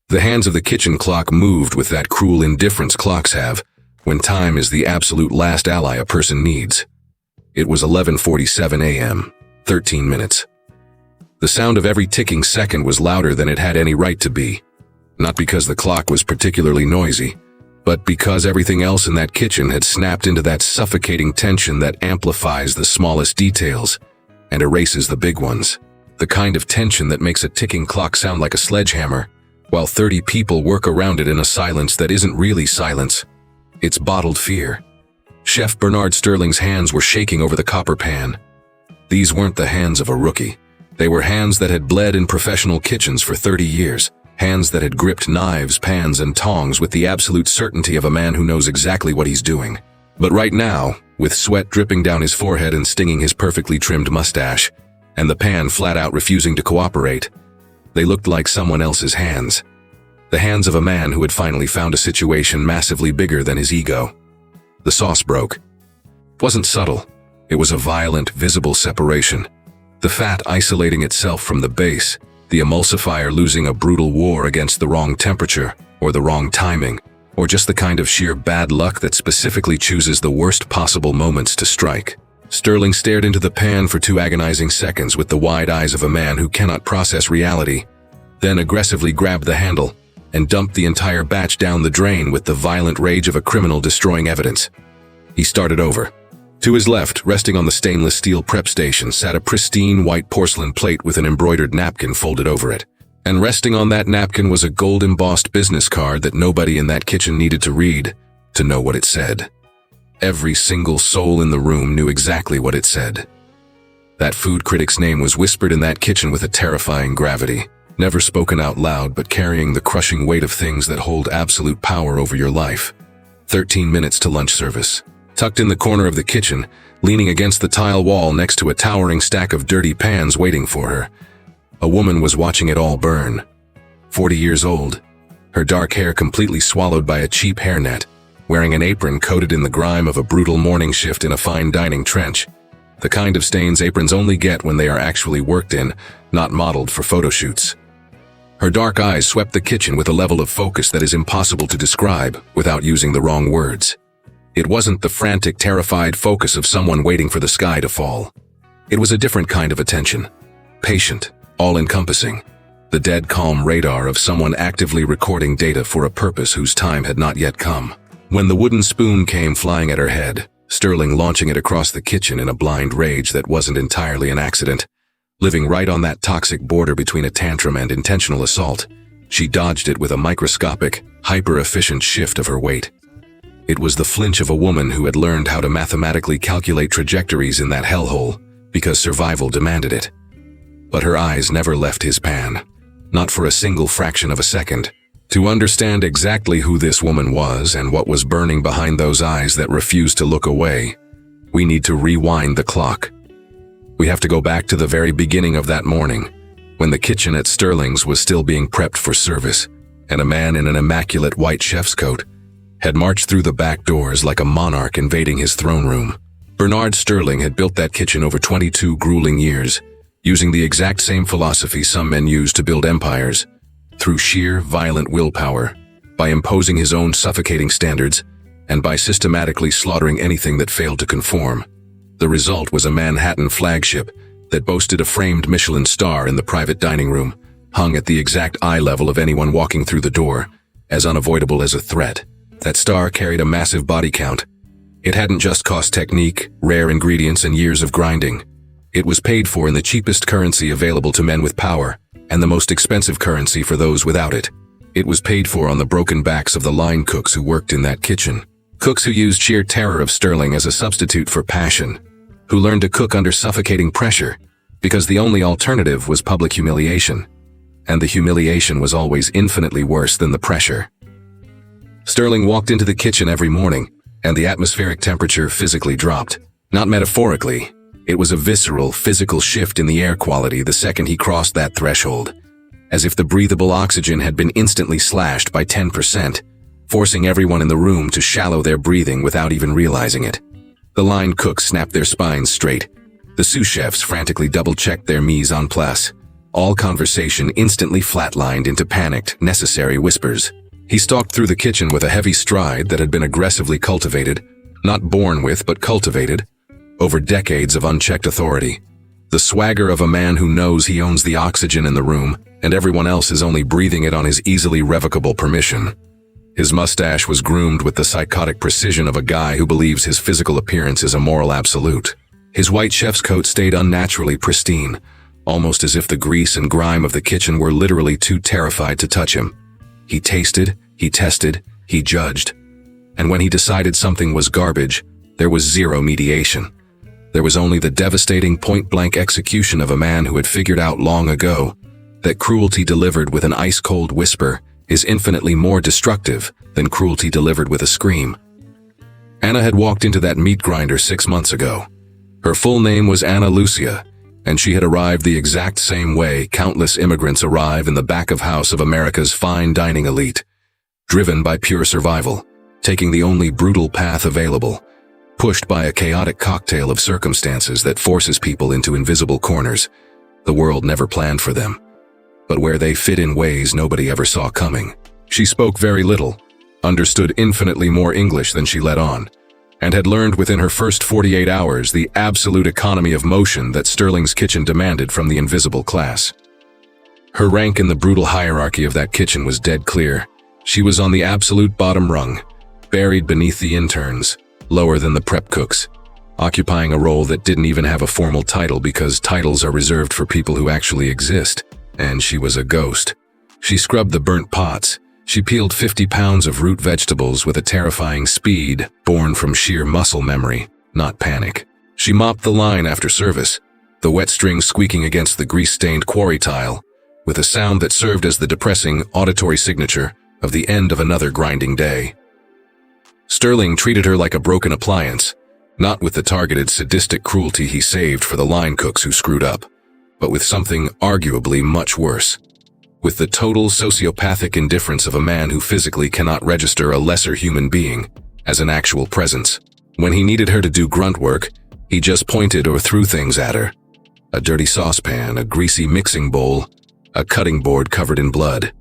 The hands of the kitchen clock moved with that cruel indifference clocks have when time is the absolute last ally a person needs. It was 11:47 a.m., 13 minutes. The sound of every ticking second was louder than it had any right to be. Not because the clock was particularly noisy, but because everything else in that kitchen had snapped into that suffocating tension that amplifies the smallest details and erases the big ones. The kind of tension that makes a ticking clock sound like a sledgehammer, while 30 people work around it in a silence that isn't really silence. It's bottled fear. Chef Bernard Sterling's hands were shaking over the copper pan. These weren't the hands of a rookie. They were hands that had bled in professional kitchens for 30 years. Hands that had gripped knives, pans, and tongs with the absolute certainty of a man who knows exactly what he's doing. But right now, with sweat dripping down his forehead and stinging his perfectly trimmed mustache, and the pan flat out refusing to cooperate, they looked like someone else's hands. The hands of a man who had finally found a situation massively bigger than his ego. The sauce broke. It wasn't subtle. It was a violent, visible separation. The fat isolating itself from the base, the emulsifier losing a brutal war against the wrong temperature, or the wrong timing, or just the kind of sheer bad luck that specifically chooses the worst possible moments to strike. Sterling stared into the pan for 2 agonizing seconds with the wide eyes of a man who cannot process reality, then aggressively grabbed the handle and dumped the entire batch down the drain with the violent rage of a criminal destroying evidence. He started over. To his left, resting on the stainless steel prep station, sat a pristine white porcelain plate with an embroidered napkin folded over it. And resting on that napkin was a gold-embossed business card that nobody in that kitchen needed to read to know what it said. Every single soul in the room knew exactly what it said. That food critic's name was whispered in that kitchen with a terrifying gravity, never spoken out loud but carrying the crushing weight of things that hold absolute power over your life. 13 minutes to lunch service. Tucked in the corner of the kitchen, leaning against the tile wall next to a towering stack of dirty pans waiting for her, a woman was watching it all burn. 40 years old, her dark hair completely swallowed by a cheap hairnet, wearing an apron coated in the grime of a brutal morning shift in a fine dining trench. The kind of stains aprons only get when they are actually worked in, not modeled for photo shoots. Her dark eyes swept the kitchen with a level of focus that is impossible to describe without using the wrong words. It wasn't the frantic, terrified focus of someone waiting for the sky to fall. It was a different kind of attention. Patient, all-encompassing. The dead calm radar of someone actively recording data for a purpose whose time had not yet come. When the wooden spoon came flying at her head, Sterling launching it across the kitchen in a blind rage that wasn't entirely an accident, living right on that toxic border between a tantrum and intentional assault, she dodged it with a microscopic, hyper-efficient shift of her weight. It was the flinch of a woman who had learned how to mathematically calculate trajectories in that hellhole because survival demanded it. But her eyes never left his pan, not for a single fraction of a second. To understand exactly who this woman was and what was burning behind those eyes that refused to look away, we need to rewind the clock. We have to go back to the very beginning of that morning, when the kitchen at Sterling's was still being prepped for service, and a man in an immaculate white chef's coat had marched through the back doors like a monarch invading his throne room. Bernard Sterling had built that kitchen over 22 grueling years, using the exact same philosophy some men use to build empires, through sheer, violent willpower, by imposing his own suffocating standards, and by systematically slaughtering anything that failed to conform. The result was a Manhattan flagship that boasted a framed Michelin star in the private dining room, hung at the exact eye level of anyone walking through the door, as unavoidable as a threat. That star carried a massive body count. It hadn't just cost technique, rare ingredients, and years of grinding. It was paid for in the cheapest currency available to men with power, and the most expensive currency for those without it. It was paid for on the broken backs of the line cooks who worked in that kitchen. Cooks who used sheer terror of Sterling as a substitute for passion, who learned to cook under suffocating pressure, because the only alternative was public humiliation, and the humiliation was always infinitely worse than the pressure. Sterling walked into the kitchen every morning, and the atmospheric temperature physically dropped. Not metaphorically, it was a visceral, physical shift in the air quality the second he crossed that threshold, as if the breathable oxygen had been instantly slashed by 10%, forcing everyone in the room to shallow their breathing without even realizing it. The line cooks snapped their spines straight. The sous chefs frantically double-checked their mise en place, all conversation instantly flatlined into panicked, necessary whispers. He stalked through the kitchen with a heavy stride that had been aggressively cultivated, not born with but cultivated, over decades of unchecked authority. The swagger of a man who knows he owns the oxygen in the room and everyone else is only breathing it on his easily revocable permission. His mustache was groomed with the psychotic precision of a guy who believes his physical appearance is a moral absolute. His white chef's coat stayed unnaturally pristine, almost as if the grease and grime of the kitchen were literally too terrified to touch him. He tasted, he tested, he judged. And when he decided something was garbage, there was zero mediation. There was only the devastating point-blank execution of a man who had figured out long ago that cruelty delivered with an ice-cold whisper is infinitely more destructive than cruelty delivered with a scream. Anna had walked into that meat grinder 6 months ago. Her full name was Anna Lucia, and she had arrived the exact same way countless immigrants arrive in the back of house of America's fine dining elite, driven by pure survival, taking the only brutal path available, pushed by a chaotic cocktail of circumstances that forces people into invisible corners the world never planned for them, but where they fit in ways nobody ever saw coming. She spoke very little, understood infinitely more English than she let on, and had learned within her first 48 hours the absolute economy of motion that Sterling's kitchen demanded from the invisible class. Her rank in the brutal hierarchy of that kitchen was dead clear. She was on the absolute bottom rung, buried beneath the interns, lower than the prep cooks, occupying a role that didn't even have a formal title because titles are reserved for people who actually exist, and she was a ghost. She scrubbed the burnt pots. She peeled 50 pounds of root vegetables with a terrifying speed born from sheer muscle memory, not panic. She mopped the line after service, the wet string squeaking against the grease-stained quarry tile, with a sound that served as the depressing auditory signature of the end of another grinding day. Sterling treated her like a broken appliance, not with the targeted sadistic cruelty he saved for the line cooks who screwed up, but with something arguably much worse. With the total sociopathic indifference of a man who physically cannot register a lesser human being as an actual presence. When he needed her to do grunt work, he just pointed or threw things at her. A dirty saucepan, a greasy mixing bowl, a cutting board covered in blood.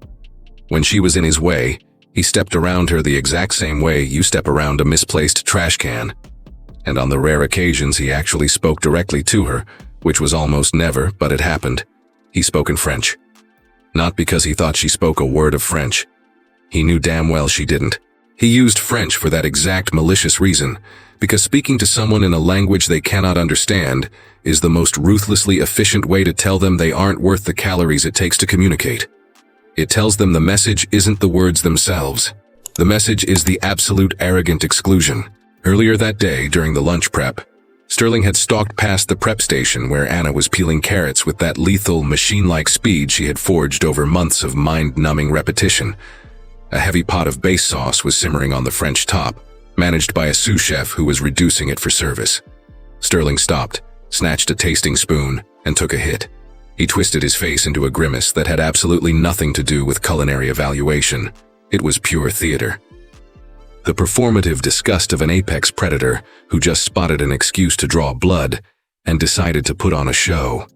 When she was in his way, he stepped around her the exact same way you step around a misplaced trash can. And on the rare occasions he actually spoke directly to her, which was almost never, but it happened. He spoke in French. Not because he thought she spoke a word of French. He knew damn well she didn't. He used French for that exact malicious reason, because speaking to someone in a language they cannot understand is the most ruthlessly efficient way to tell them they aren't worth the calories it takes to communicate. It tells them the message isn't the words themselves. The message is the absolute arrogant exclusion. Earlier that day, during the lunch prep, Sterling had stalked past the prep station where Anna was peeling carrots with that lethal, machine-like speed she had forged over months of mind-numbing repetition. A heavy pot of base sauce was simmering on the French top, managed by a sous chef who was reducing it for service. Sterling stopped, snatched a tasting spoon, and took a hit. He twisted his face into a grimace that had absolutely nothing to do with culinary evaluation. It was pure theater. The performative disgust of an apex predator who just spotted an excuse to draw blood and decided to put on a show.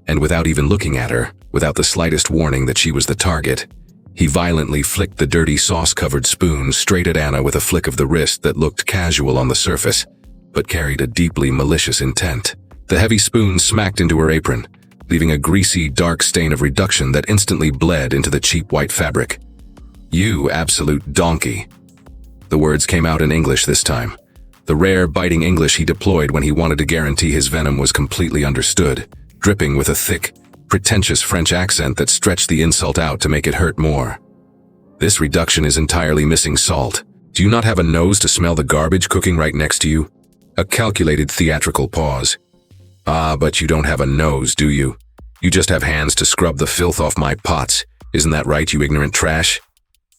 And without even looking at her, without the slightest warning that she was the target, he violently flicked the dirty sauce-covered spoon straight at Anna with a flick of the wrist that looked casual on the surface, but carried a deeply malicious intent. The heavy spoon smacked into her apron, leaving a greasy, dark stain of reduction that instantly bled into the cheap white fabric. "You absolute donkey." The words came out in English this time, the rare, biting English he deployed when he wanted to guarantee his venom was completely understood, dripping with a thick, pretentious French accent that stretched the insult out to make it hurt more. "This reduction is entirely missing salt. Do you not have a nose to smell the garbage cooking right next to you?" A calculated theatrical pause. "Ah, but you don't have a nose, do you? You just have hands to scrub the filth off my pots. Isn't that right, you ignorant trash?"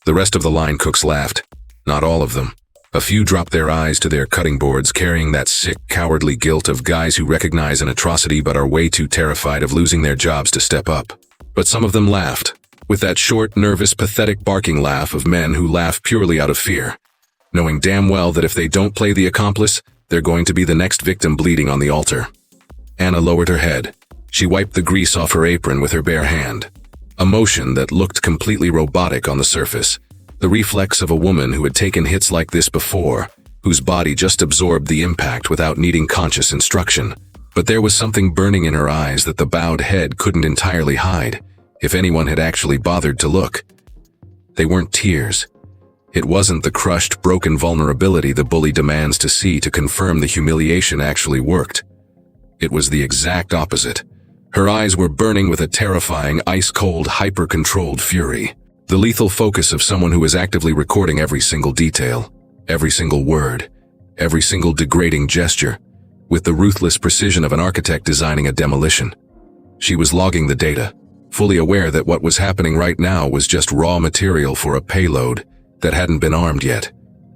The rest of the line cooks laughed. Not all of them. A few dropped their eyes to their cutting boards, carrying that sick, cowardly guilt of guys who recognize an atrocity but are way too terrified of losing their jobs to step up. But some of them laughed, with that short, nervous, pathetic barking laugh of men who laugh purely out of fear, knowing damn well that if they don't play the accomplice, they're going to be the next victim bleeding on the altar. Anna lowered her head. She wiped the grease off her apron with her bare hand, a motion that looked completely robotic on the surface, the reflex of a woman who had taken hits like this before, whose body just absorbed the impact without needing conscious instruction. But there was something burning in her eyes that the bowed head couldn't entirely hide, if anyone had actually bothered to look. They weren't tears. It wasn't the crushed, broken vulnerability the bully demands to see to confirm the humiliation actually worked. It was the exact opposite. Her eyes were burning with a terrifying, ice-cold, hyper-controlled fury. The lethal focus of someone who is actively recording every single detail, every single word, every single degrading gesture, with the ruthless precision of an architect designing a demolition. She was logging the data, fully aware that what was happening right now was just raw material for a payload that hadn't been armed yet.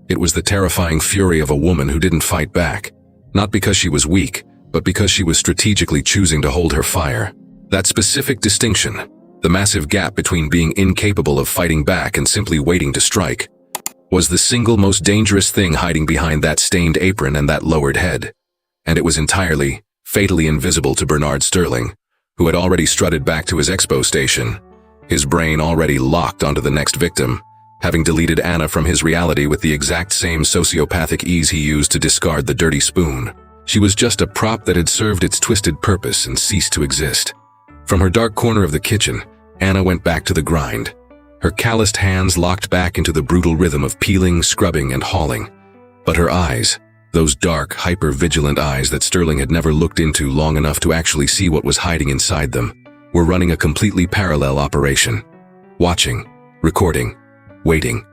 It was the terrifying fury of a woman who didn't fight back, not because she was weak, but because she was strategically choosing to hold her fire. That specific distinction, the massive gap between being incapable of fighting back and simply waiting to strike, was the single most dangerous thing hiding behind that stained apron and that lowered head. And it was entirely, fatally invisible to Bernard Sterling, who had already strutted back to his expo station, his brain already locked onto the next victim, having deleted Anna from his reality with the exact same sociopathic ease he used to discard the dirty spoon. She was just a prop that had served its twisted purpose and ceased to exist. From her dark corner of the kitchen, Anna went back to the grind, her calloused hands locked back into the brutal rhythm of peeling, scrubbing, and hauling. But her eyes, those dark, hyper-vigilant eyes that Sterling had never looked into long enough to actually see what was hiding inside them, were running a completely parallel operation. Watching, recording, waiting.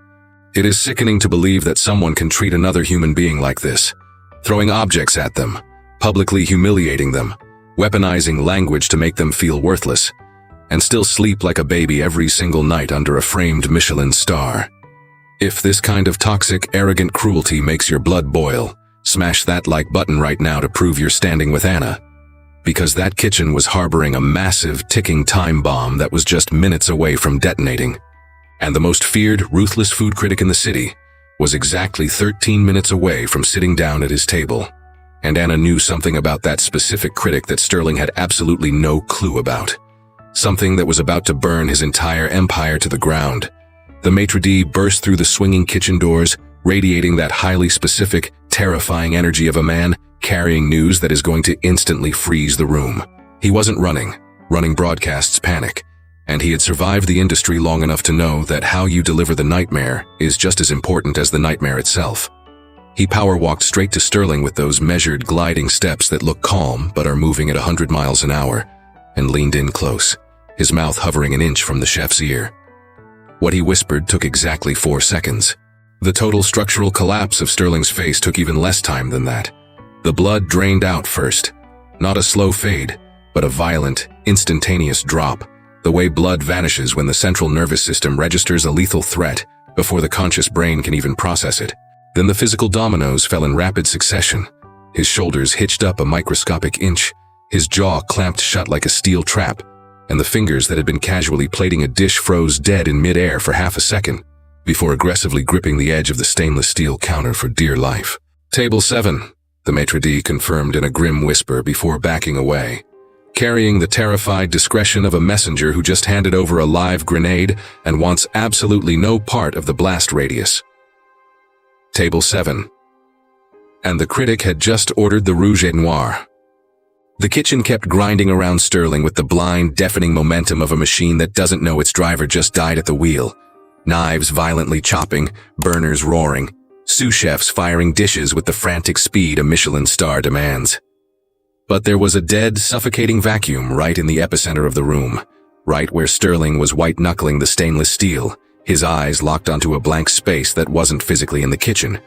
It is sickening to believe that someone can treat another human being like this, throwing objects at them, publicly humiliating them, weaponizing language to make them feel worthless, and still sleep like a baby every single night under a framed Michelin star. If this kind of toxic, arrogant cruelty makes your blood boil, smash that like button right now to prove you're standing with Anna. Because that kitchen was harboring a massive, ticking time bomb that was just minutes away from detonating. And the most feared, ruthless food critic in the city was exactly 13 minutes away from sitting down at his table. And Anna knew something about that specific critic that Sterling had absolutely no clue about. Something that was about to burn his entire empire to the ground. The maitre d' burst through the swinging kitchen doors, radiating that highly specific, terrifying energy of a man carrying news that is going to instantly freeze the room. He wasn't running broadcasts panic, and he had survived the industry long enough to know that how you deliver the nightmare is just as important as the nightmare itself. He power-walked straight to Sterling with those measured, gliding steps that look calm but are moving at 100 miles an hour, and leaned in close, his mouth hovering an inch from the chef's ear. What he whispered took exactly 4 seconds. The total structural collapse of Sterling's face took even less time than that. The blood drained out first. Not a slow fade, but a violent, instantaneous drop, the way blood vanishes when the central nervous system registers a lethal threat before the conscious brain can even process it. Then the physical dominoes fell in rapid succession. His shoulders hitched up a microscopic inch, his jaw clamped shut like a steel trap, and the fingers that had been casually plating a dish froze dead in midair for half a second, before aggressively gripping the edge of the stainless steel counter for dear life. "Table 7, the maitre d' confirmed in a grim whisper before backing away, carrying the terrified discretion of a messenger who just handed over a live grenade and wants absolutely no part of the blast radius. Table 7. And the critic had just ordered the rouge et noir. The kitchen kept grinding around Sterling with the blind, deafening momentum of a machine that doesn't know its driver just died at the wheel. Knives violently chopping, burners roaring, sous chefs firing dishes with the frantic speed a Michelin star demands. But there was a dead, suffocating vacuum right in the epicenter of the room, right where Sterling was white-knuckling the stainless steel, his eyes locked onto a blank space that wasn't physically in the kitchen.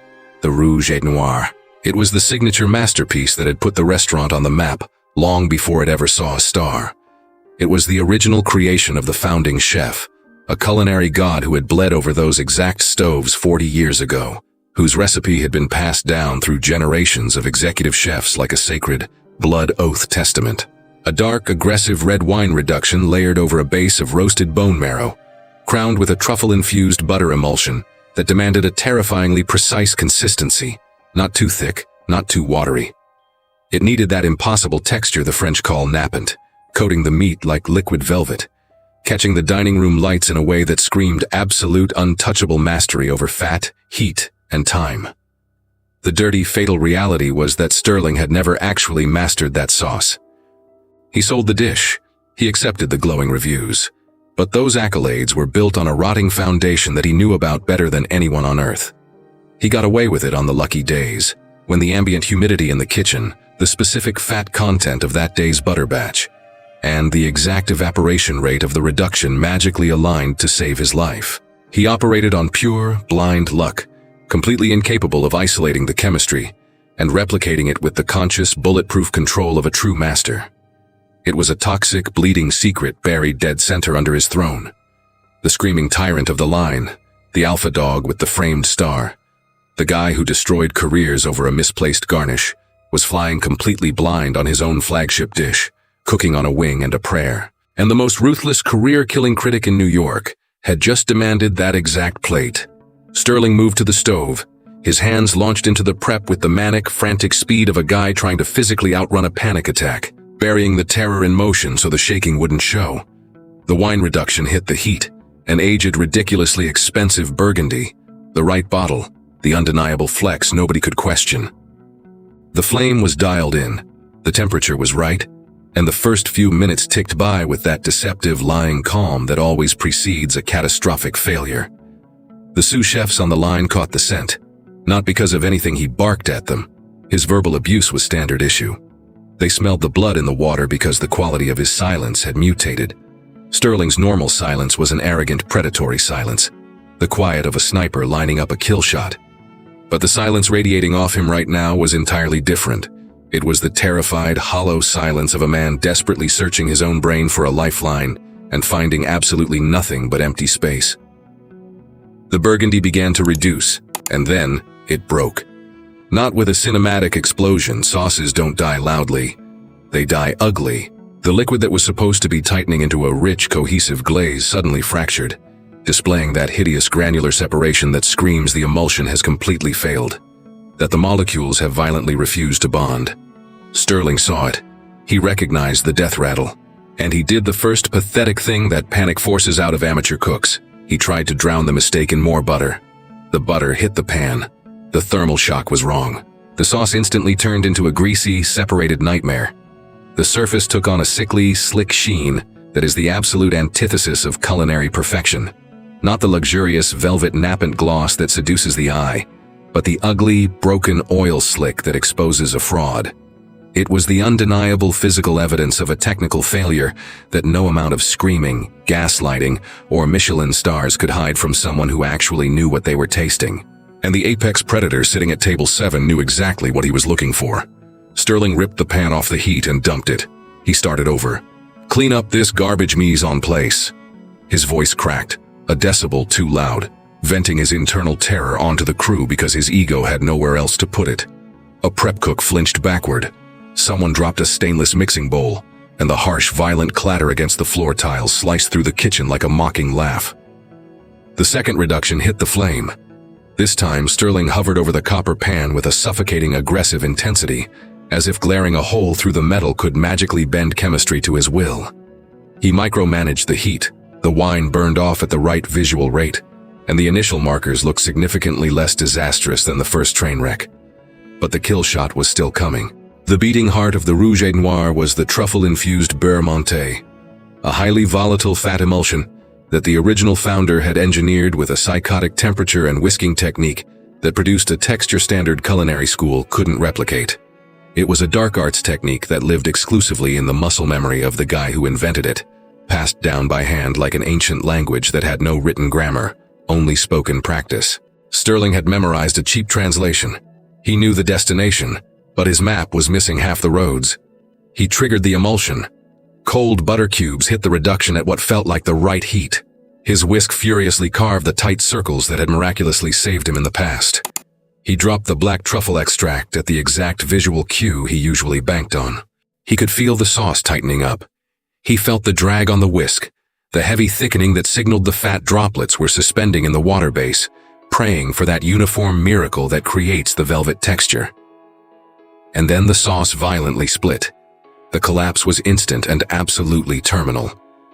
The rouge et noir. It was the signature masterpiece that had put the restaurant on the map long before it ever saw a star. It was the original creation of the founding chef, a culinary god who had bled over those exact stoves 40 years ago, whose recipe had been passed down through generations of executive chefs like a sacred, blood oath testament. A dark, aggressive red wine reduction layered over a base of roasted bone marrow, crowned with a truffle-infused butter emulsion that demanded a terrifyingly precise consistency, not too thick, not too watery. It needed that impossible texture the French call nappant, coating the meat like liquid velvet, catching the dining room lights in a way that screamed absolute untouchable mastery over fat, heat, and time. The dirty, fatal reality was that Sterling had never actually mastered that sauce. He sold the dish. He accepted the glowing reviews. But those accolades were built on a rotting foundation that he knew about better than anyone on earth. He got away with it on the lucky days, when the ambient humidity in the kitchen, the specific fat content of that day's butter batch, and the exact evaporation rate of the reduction magically aligned to save his life. He operated on pure, blind luck, completely incapable of isolating the chemistry and replicating it with the conscious, bulletproof control of a true master. It was a toxic, bleeding secret buried dead center under his throne. The screaming tyrant of the line, the alpha dog with the framed star, the guy who destroyed careers over a misplaced garnish, was flying completely blind on his own flagship dish, cooking on a wing and a prayer. And the most ruthless career-killing critic in New York had just demanded that exact plate. Sterling moved to the stove, his hands launched into the prep with the manic, frantic speed of a guy trying to physically outrun a panic attack, burying the terror in motion so the shaking wouldn't show. The wine reduction hit the heat, an aged, ridiculously expensive Burgundy, the right bottle, the undeniable flex nobody could question. The flame was dialed in, the temperature was right, and the first few minutes ticked by with that deceptive, lying calm that always precedes a catastrophic failure. The sous chefs on the line caught the scent, not because of anything he barked at them. His verbal abuse was standard issue. They smelled the blood in the water because the quality of his silence had mutated. Sterling's normal silence was an arrogant, predatory silence, the quiet of a sniper lining up a kill shot. But the silence radiating off him right now was entirely different. It was the terrified, hollow silence of a man desperately searching his own brain for a lifeline and finding absolutely nothing but empty space. The Burgundy began to reduce, and then it broke. Not with a cinematic explosion. Sauces don't die loudly. They die ugly. The liquid that was supposed to be tightening into a rich, cohesive glaze suddenly fractured, displaying that hideous granular separation that screams the emulsion has completely failed, that the molecules have violently refused to bond. Sterling saw it. He recognized the death rattle, and he did the first pathetic thing that panic forces out of amateur cooks. He tried to drown the mistake in more butter. The butter hit the pan. The thermal shock was wrong. The sauce instantly turned into a greasy, separated nightmare. The surface took on a sickly, slick sheen that is the absolute antithesis of culinary perfection. Not the luxurious, velvet nappant gloss that seduces the eye, but the ugly, broken oil slick that exposes a fraud. It was the undeniable physical evidence of a technical failure that no amount of screaming, gaslighting, or Michelin stars could hide from someone who actually knew what they were tasting. And the apex predator sitting at table 7 knew exactly what he was looking for. Sterling ripped the pan off the heat and dumped it. He started over. "Clean up this garbage mise en place." His voice cracked, a decibel too loud, venting his internal terror onto the crew because his ego had nowhere else to put it. A prep cook flinched backward. Someone dropped a stainless mixing bowl, and the harsh, violent clatter against the floor tiles sliced through the kitchen like a mocking laugh. The second reduction hit the flame. This time, Sterling hovered over the copper pan with a suffocating, aggressive intensity, as if glaring a hole through the metal could magically bend chemistry to his will. He micromanaged the heat. The wine burned off at the right visual rate, and the initial markers looked significantly less disastrous than the first train wreck. But the kill shot was still coming. The beating heart of the Rouge et Noir was the truffle-infused beurre monté, a highly volatile fat emulsion that the original founder had engineered with a psychotic temperature and whisking technique that produced a texture standard culinary school couldn't replicate. It was a dark arts technique that lived exclusively in the muscle memory of the guy who invented it, passed down by hand like an ancient language that had no written grammar, only spoken practice. Sterling had memorized a cheap translation. He knew the destination, but his map was missing half the roads. He triggered the emulsion. Cold butter cubes hit the reduction at what felt like the right heat. His whisk furiously carved the tight circles that had miraculously saved him in the past. He dropped the black truffle extract at the exact visual cue he usually banked on. He could feel the sauce tightening up. He felt the drag on the whisk, the heavy thickening that signaled the fat droplets were suspending in the water base, praying for that uniform miracle that creates the velvet texture. And then the sauce violently split. The collapse was instant and absolutely terminal.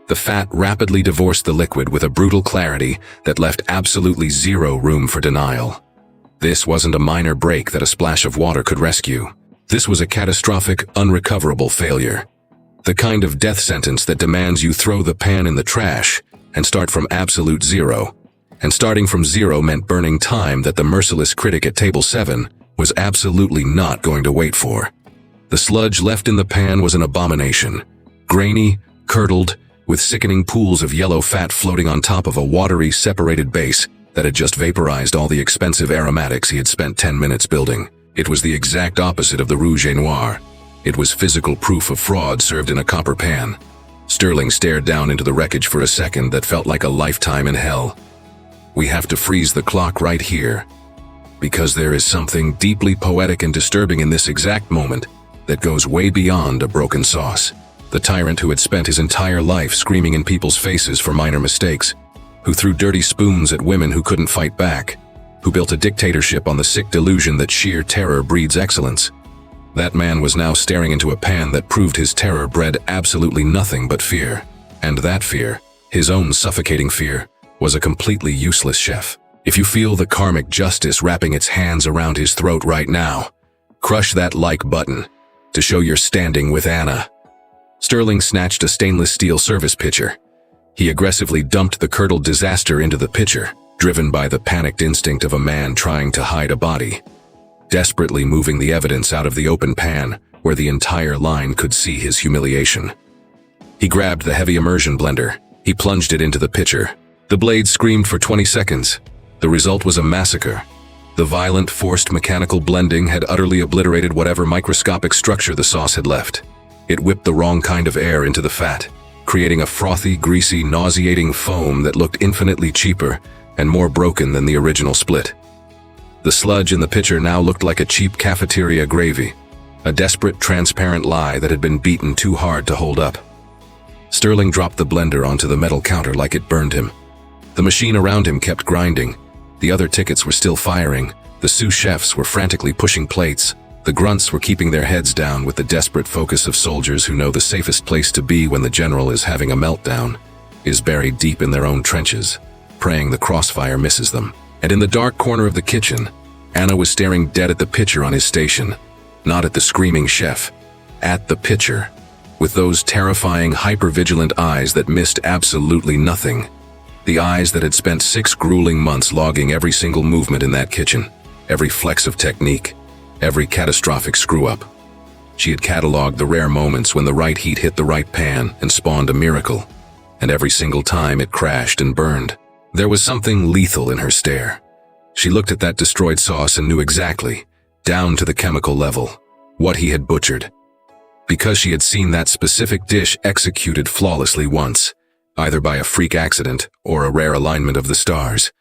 The fat rapidly divorced the liquid with a brutal clarity that left absolutely zero room for denial. This wasn't a minor break that a splash of water could rescue. This was a catastrophic, unrecoverable failure. The kind of death sentence that demands you throw the pan in the trash and start from absolute zero. And starting from zero meant burning time that the merciless critic at table 7 was absolutely not going to wait for. The sludge left in the pan was an abomination. Grainy, curdled, with sickening pools of yellow fat floating on top of a watery, separated base that had just vaporized all the expensive aromatics he had spent 10 minutes building. It was the exact opposite of the rouge et noir. It was physical proof of fraud served in a copper pan. Sterling stared down into the wreckage for a second that felt like a lifetime in hell. We have to freeze the clock right here, because there is something deeply poetic and disturbing in this exact moment that goes way beyond a broken sauce. The tyrant who had spent his entire life screaming in people's faces for minor mistakes, who threw dirty spoons at women who couldn't fight back, who built a dictatorship on the sick delusion that sheer terror breeds excellence. That man was now staring into a pan that proved his terror bred absolutely nothing but fear. And that fear, his own suffocating fear, was a completely useless chef. If you feel the karmic justice wrapping its hands around his throat right now, crush that like button to show you're standing with Anna. Sterling snatched a stainless steel service pitcher. He aggressively dumped the curdled disaster into the pitcher, driven by the panicked instinct of a man trying to hide a body, desperately moving the evidence out of the open pan where the entire line could see his humiliation. He grabbed the heavy immersion blender. He plunged it into the pitcher. The blade screamed for 20 seconds. The result was a massacre. The violent, forced mechanical blending had utterly obliterated whatever microscopic structure the sauce had left. It whipped the wrong kind of air into the fat, creating a frothy, greasy, nauseating foam that looked infinitely cheaper and more broken than the original split. The sludge in the pitcher now looked like a cheap cafeteria gravy, a desperate, transparent lie that had been beaten too hard to hold up. Sterling dropped the blender onto the metal counter like it burned him. The machine around him kept grinding. The other tickets were still firing. The sous chefs were frantically pushing plates. The grunts were keeping their heads down with the desperate focus of soldiers who know the safest place to be when the general is having a meltdown is buried deep in their own trenches, praying the crossfire misses them. And in the dark corner of the kitchen, Anna was staring dead at the pitcher on his station, not at the screaming chef, at the pitcher, with those terrifying, hyper-vigilant eyes that missed absolutely nothing. The eyes that had spent 6 grueling months logging every single movement in that kitchen, every flex of technique, every catastrophic screw-up. She had cataloged the rare moments when the right heat hit the right pan and spawned a miracle, and every single time it crashed and burned. There was something lethal in her stare. She looked at that destroyed sauce and knew exactly, down to the chemical level, what he had butchered. Because she had seen that specific dish executed flawlessly once, either by a freak accident or a rare alignment of the stars.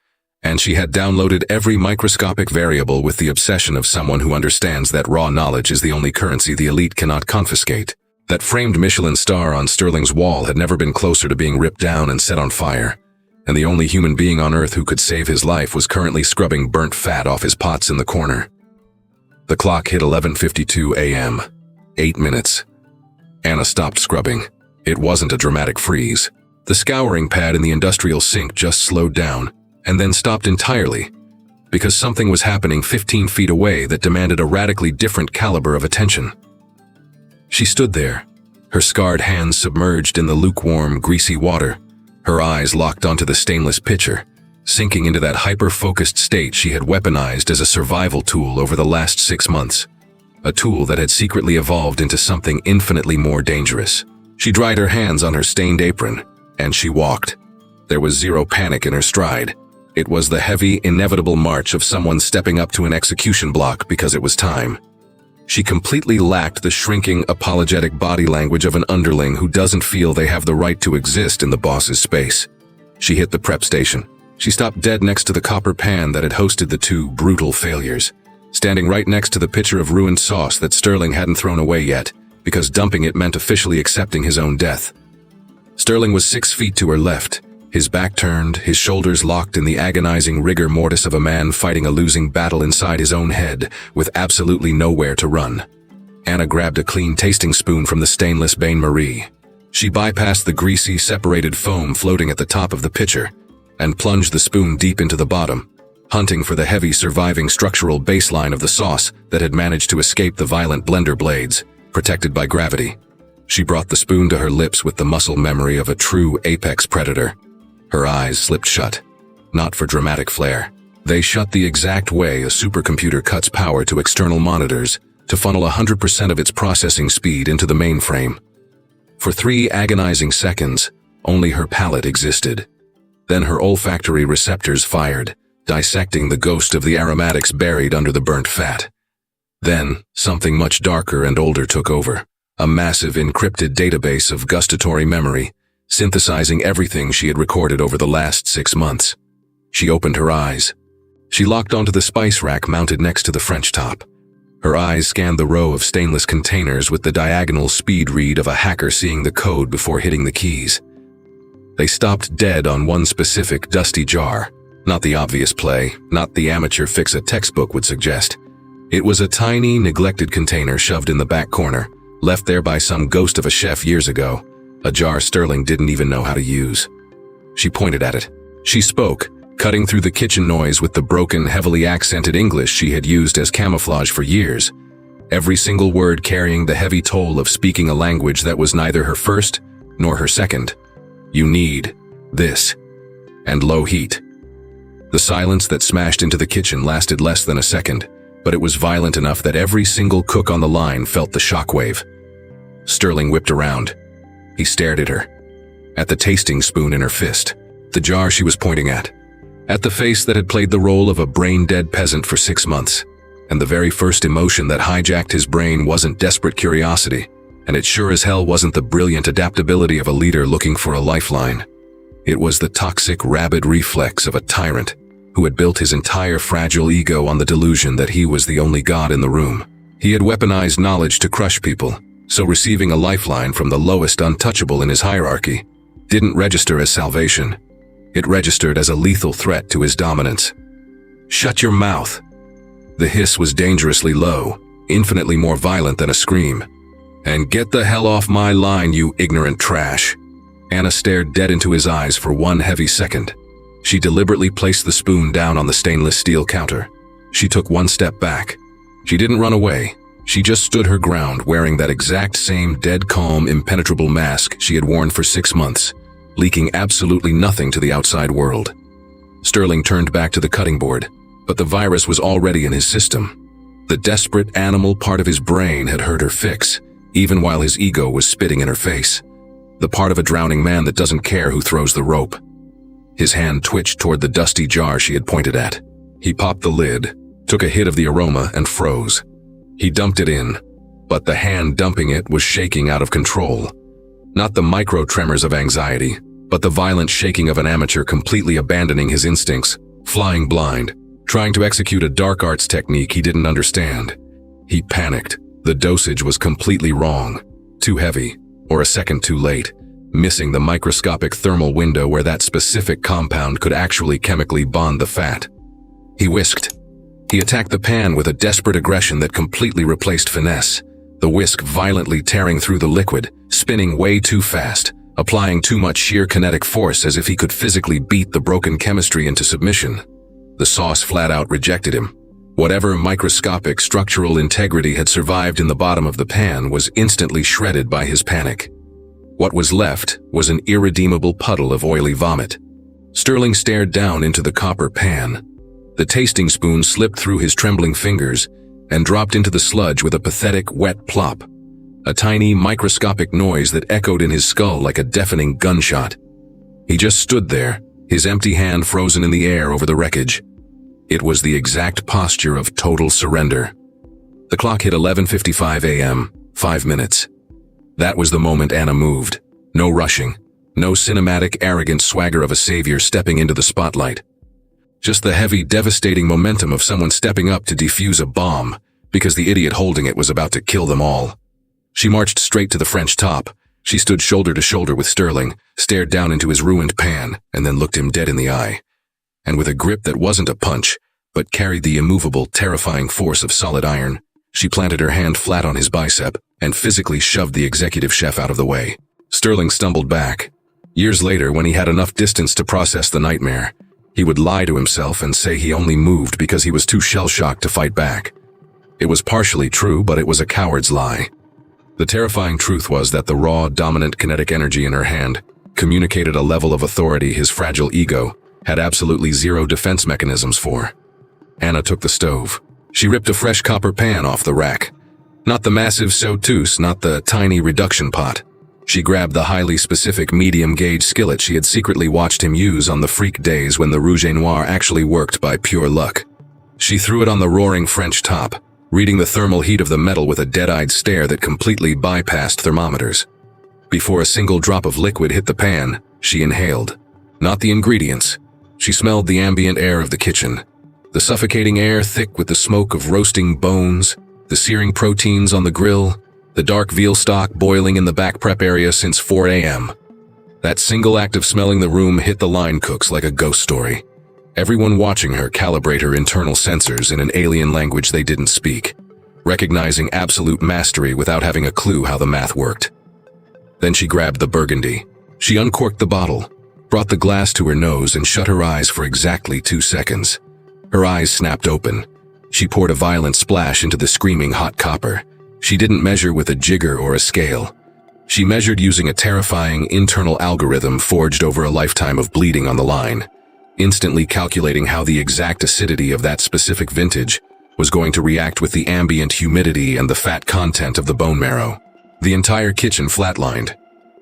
And she had downloaded every microscopic variable with the obsession of someone who understands that raw knowledge is the only currency the elite cannot confiscate. That framed Michelin star on Sterling's wall had never been closer to being ripped down and set on fire. And the only human being on Earth who could save his life was currently scrubbing burnt fat off his pots in the corner. The clock hit 11:52 a.m. 8 minutes. Anna stopped scrubbing. It wasn't a dramatic freeze. The scouring pad in the industrial sink just slowed down, and then stopped entirely, because something was happening 15 feet away that demanded a radically different caliber of attention. She stood there, her scarred hands submerged in the lukewarm, greasy water, her eyes locked onto the stainless pitcher, sinking into that hyper-focused state she had weaponized as a survival tool over the last 6 months, a tool that had secretly evolved into something infinitely more dangerous. She dried her hands on her stained apron, and she walked. There was zero panic in her stride. It was the heavy, inevitable march of someone stepping up to an execution block because it was time. She completely lacked the shrinking, apologetic body language of an underling who doesn't feel they have the right to exist in the boss's space. She hit the prep station. She stopped dead next to the copper pan that had hosted the 2 brutal failures, standing right next to the pitcher of ruined sauce that Sterling hadn't thrown away yet, because dumping it meant officially accepting his own death. Sterling was 6 feet to her left, his back turned, his shoulders locked in the agonizing rigor mortis of a man fighting a losing battle inside his own head, with absolutely nowhere to run. Anna grabbed a clean tasting spoon from the stainless bain-marie. She bypassed the greasy, separated foam floating at the top of the pitcher and plunged the spoon deep into the bottom, hunting for the heavy surviving structural baseline of the sauce that had managed to escape the violent blender blades, protected by gravity. She brought the spoon to her lips with the muscle memory of a true apex predator. Her eyes slipped shut, not for dramatic flair. They shut the exact way a supercomputer cuts power to external monitors to funnel 100% of its processing speed into the mainframe. For 3 agonizing seconds, only her palate existed. Then her olfactory receptors fired, dissecting the ghost of the aromatics buried under the burnt fat. Then, something much darker and older took over, a massive encrypted database of gustatory memory, synthesizing everything she had recorded over the last 6 months. She opened her eyes. She locked onto the spice rack mounted next to the French top. Her eyes scanned the row of stainless containers with the diagonal speed read of a hacker seeing the code before hitting the keys. They stopped dead on one specific dusty jar. Not the obvious play, not the amateur fix a textbook would suggest. It was a tiny, neglected container shoved in the back corner, left there by some ghost of a chef years ago, a jar Sterling didn't even know how to use. She pointed at it. She spoke, cutting through the kitchen noise with the broken, heavily accented English she had used as camouflage for years, every single word carrying the heavy toll of speaking a language that was neither her first nor her second. You need this. And low heat. The silence that smashed into the kitchen lasted less than a second, but it was violent enough that every single cook on the line felt the shockwave. Sterling whipped around. He stared at her, at the tasting spoon in her fist, the jar she was pointing at the face that had played the role of a brain-dead peasant for 6 months, and the very first emotion that hijacked his brain wasn't desperate curiosity, and it sure as hell wasn't the brilliant adaptability of a leader looking for a lifeline. It was the toxic, rabid reflex of a tyrant who had built his entire fragile ego on the delusion that he was the only god in the room. He had weaponized knowledge to crush people, so receiving a lifeline from the lowest untouchable in his hierarchy didn't register as salvation. It registered as a lethal threat to his dominance. "Shut your mouth." The hiss was dangerously low, infinitely more violent than a scream. "And get the hell off my line, you ignorant trash." Anna stared dead into his eyes for one heavy second. She deliberately placed the spoon down on the stainless steel counter. She took one step back. She didn't run away. She just stood her ground, wearing that exact same dead calm, impenetrable mask she had worn for 6 months, leaking absolutely nothing to the outside world. Sterling turned back to the cutting board, but the virus was already in his system. The desperate animal part of his brain had heard her fix, even while his ego was spitting in her face. The part of a drowning man that doesn't care who throws the rope. His hand twitched toward the dusty jar she had pointed at. He popped the lid, took a hit of the aroma, and froze. He dumped it in, but the hand dumping it was shaking out of control. Not the micro-tremors of anxiety, but the violent shaking of an amateur completely abandoning his instincts, flying blind, trying to execute a dark arts technique he didn't understand. He panicked. The dosage was completely wrong, too heavy, or a second too late, missing the microscopic thermal window where that specific compound could actually chemically bond the fat. He whisked. He attacked the pan with a desperate aggression that completely replaced finesse, the whisk violently tearing through the liquid, spinning way too fast, applying too much sheer kinetic force as if he could physically beat the broken chemistry into submission. The sauce flat out rejected him. Whatever microscopic structural integrity had survived in the bottom of the pan was instantly shredded by his panic. What was left was an irredeemable puddle of oily vomit. Sterling stared down into the copper pan. The tasting spoon slipped through his trembling fingers and dropped into the sludge with a pathetic, wet plop. A tiny, microscopic noise that echoed in his skull like a deafening gunshot. He just stood there, his empty hand frozen in the air over the wreckage. It was the exact posture of total surrender. The clock hit 11:55 a.m., 5 minutes. That was the moment Anna moved. No rushing, no cinematic, arrogant swagger of a savior stepping into the spotlight. Just the heavy, devastating momentum of someone stepping up to defuse a bomb, because the idiot holding it was about to kill them all. She marched straight to the French top. She stood shoulder to shoulder with Sterling, stared down into his ruined pan, and then looked him dead in the eye. And with a grip that wasn't a punch, but carried the immovable, terrifying force of solid iron, She planted her hand flat on his bicep and physically shoved the executive chef out of the way. Sterling stumbled back. Years later, when he had enough distance to process the nightmare, he would lie to himself and say he only moved because he was too shell-shocked to fight back. It was partially true, but it was a coward's lie. The terrifying truth was that the raw, dominant kinetic energy in her hand communicated a level of authority his fragile ego had absolutely zero defense mechanisms for. Anna took the stove. She ripped a fresh copper pan off the rack. Not the massive sauteuse, not the tiny reduction pot. She grabbed the highly specific medium-gauge skillet she had secretly watched him use on the freak days when the Rouge et Noir actually worked by pure luck. She threw it on the roaring French top, reading the thermal heat of the metal with a dead-eyed stare that completely bypassed thermometers. Before a single drop of liquid hit the pan, she inhaled. Not the ingredients. She smelled the ambient air of the kitchen. The suffocating air thick with the smoke of roasting bones, the searing proteins on the grill, the dark veal stock boiling in the back prep area since 4 a.m. That single act of smelling the room hit the line cooks like a ghost story. Everyone watching her calibrate her internal sensors in an alien language they didn't speak, recognizing absolute mastery without having a clue how the math worked. Then she grabbed the burgundy. She uncorked the bottle, brought the glass to her nose and shut her eyes for exactly 2 seconds. Her eyes snapped open. She poured a violent splash into the screaming hot copper. She didn't measure with a jigger or a scale. She measured using a terrifying internal algorithm forged over a lifetime of bleeding on the line, instantly calculating how the exact acidity of that specific vintage was going to react with the ambient humidity and the fat content of the bone marrow. The entire kitchen flatlined.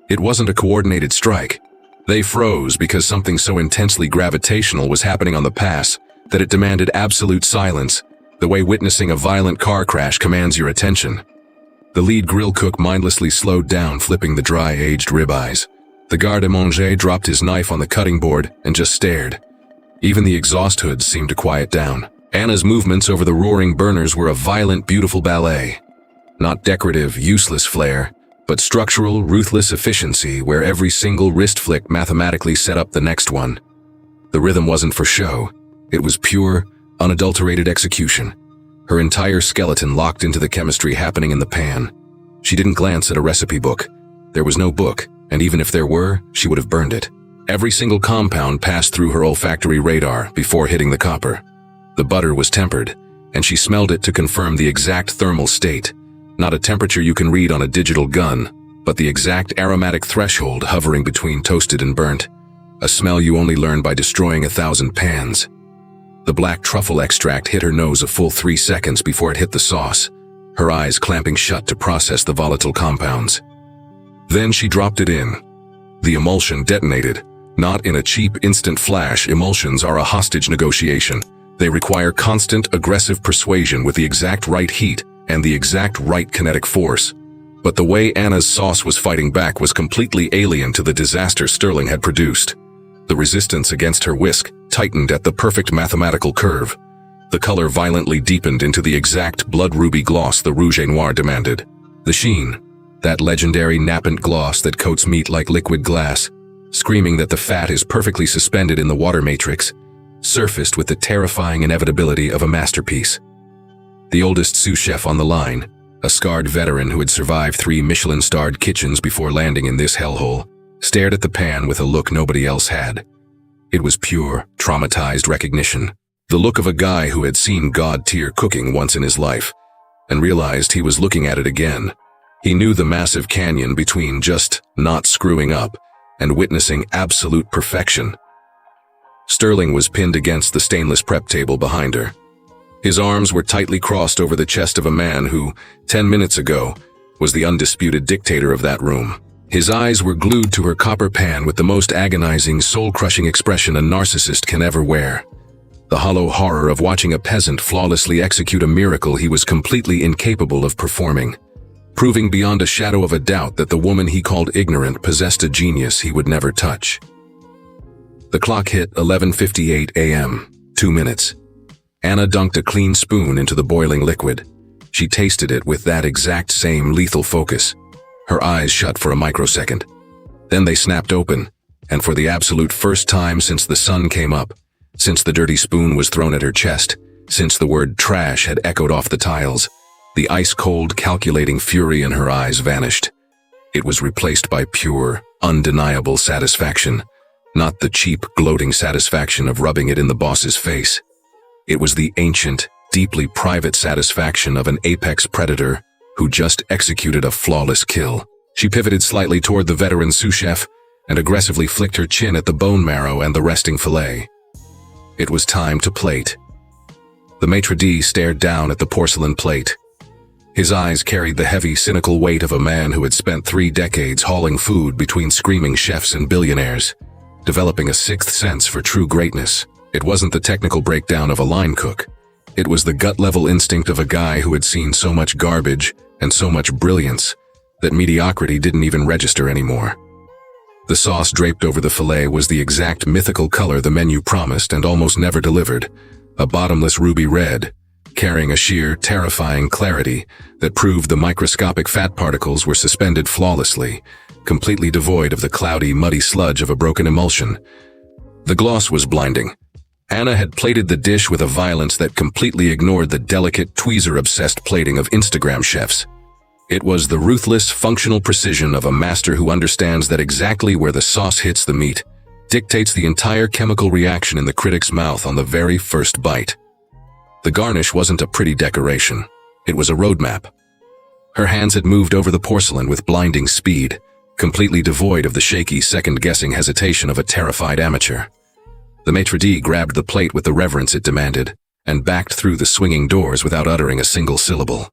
It wasn't a coordinated strike. They froze because something so intensely gravitational was happening on the pass that it demanded absolute silence, the way witnessing a violent car crash commands your attention. The lead grill cook mindlessly slowed down, flipping the dry-aged ribeyes. The garde-manger dropped his knife on the cutting board and just stared. Even the exhaust hoods seemed to quiet down. Anna's movements over the roaring burners were a violent, beautiful ballet. Not decorative, useless flair, but structural, ruthless efficiency where every single wrist flick mathematically set up the next one. The rhythm wasn't for show. It was pure, unadulterated execution. Her entire skeleton locked into the chemistry happening in the pan. She didn't glance at a recipe book. There was no book, and even if there were, she would have burned it. Every single compound passed through her olfactory radar before hitting the copper. The butter was tempered, and she smelled it to confirm the exact thermal state. Not a temperature you can read on a digital gun, but the exact aromatic threshold hovering between toasted and burnt. A smell you only learn by destroying 1,000 pans. The black truffle extract hit her nose a full 3 seconds before it hit the sauce, her eyes clamping shut to process the volatile compounds. Then she dropped it in. The emulsion detonated. Not in a cheap instant flash, emulsions are a hostage negotiation. They require constant, aggressive persuasion with the exact right heat and the exact right kinetic force. But the way Anna's sauce was fighting back was completely alien to the disaster Sterling had produced. The resistance against her whisk tightened at the perfect mathematical curve. The color violently deepened into the exact blood ruby gloss the Rouge et Noir demanded. The sheen, that legendary nappant gloss that coats meat like liquid glass, screaming that the fat is perfectly suspended in the water matrix, surfaced with the terrifying inevitability of a masterpiece. The oldest sous chef on the line, a scarred veteran who had survived 3 Michelin-starred kitchens before landing in this hellhole, stared at the pan with a look nobody else had. It was pure, traumatized recognition. The look of a guy who had seen god-tier cooking once in his life, and realized he was looking at it again. He knew the massive canyon between just not screwing up and witnessing absolute perfection. Sterling was pinned against the stainless prep table behind her. His arms were tightly crossed over the chest of a man who, 10 minutes ago, was the undisputed dictator of that room. His eyes were glued to her copper pan with the most agonizing, soul-crushing expression a narcissist can ever wear. The hollow horror of watching a peasant flawlessly execute a miracle he was completely incapable of performing, proving beyond a shadow of a doubt that the woman he called ignorant possessed a genius he would never touch. The clock hit 11:58 a.m., 2 minutes. Anna dunked a clean spoon into the boiling liquid. She tasted it with that exact same lethal focus. Her eyes shut for a microsecond. Then they snapped open, and for the absolute first time since the sun came up, since the dirty spoon was thrown at her chest, since the word trash had echoed off the tiles, The ice-cold, calculating fury in her eyes vanished. It was replaced by pure, undeniable satisfaction, not the cheap, gloating satisfaction of rubbing it in the boss's face. It was the ancient, deeply private satisfaction of an apex predator who just executed a flawless kill. She pivoted slightly toward the veteran sous chef and aggressively flicked her chin at the bone marrow and the resting fillet. It was time to plate. The maitre d' stared down at the porcelain plate. His eyes carried the heavy, cynical weight of a man who had spent 3 decades hauling food between screaming chefs and billionaires, developing a sixth sense for true greatness. It wasn't the technical breakdown of a line cook. It was the gut-level instinct of a guy who had seen so much garbage and so much brilliance that mediocrity didn't even register anymore. The sauce draped over the fillet was the exact mythical color the menu promised and almost never delivered, a bottomless ruby red, carrying a sheer, terrifying clarity that proved the microscopic fat particles were suspended flawlessly, completely devoid of the cloudy, muddy sludge of a broken emulsion. The gloss was blinding. Anna had plated the dish with a violence that completely ignored the delicate, tweezer-obsessed plating of Instagram chefs. It was the ruthless, functional precision of a master who understands that exactly where the sauce hits the meat dictates the entire chemical reaction in the critic's mouth on the very first bite. The garnish wasn't a pretty decoration. It was a roadmap. Her hands had moved over the porcelain with blinding speed, completely devoid of the shaky, second-guessing hesitation of a terrified amateur. The maitre d' grabbed the plate with the reverence it demanded and backed through the swinging doors without uttering a single syllable.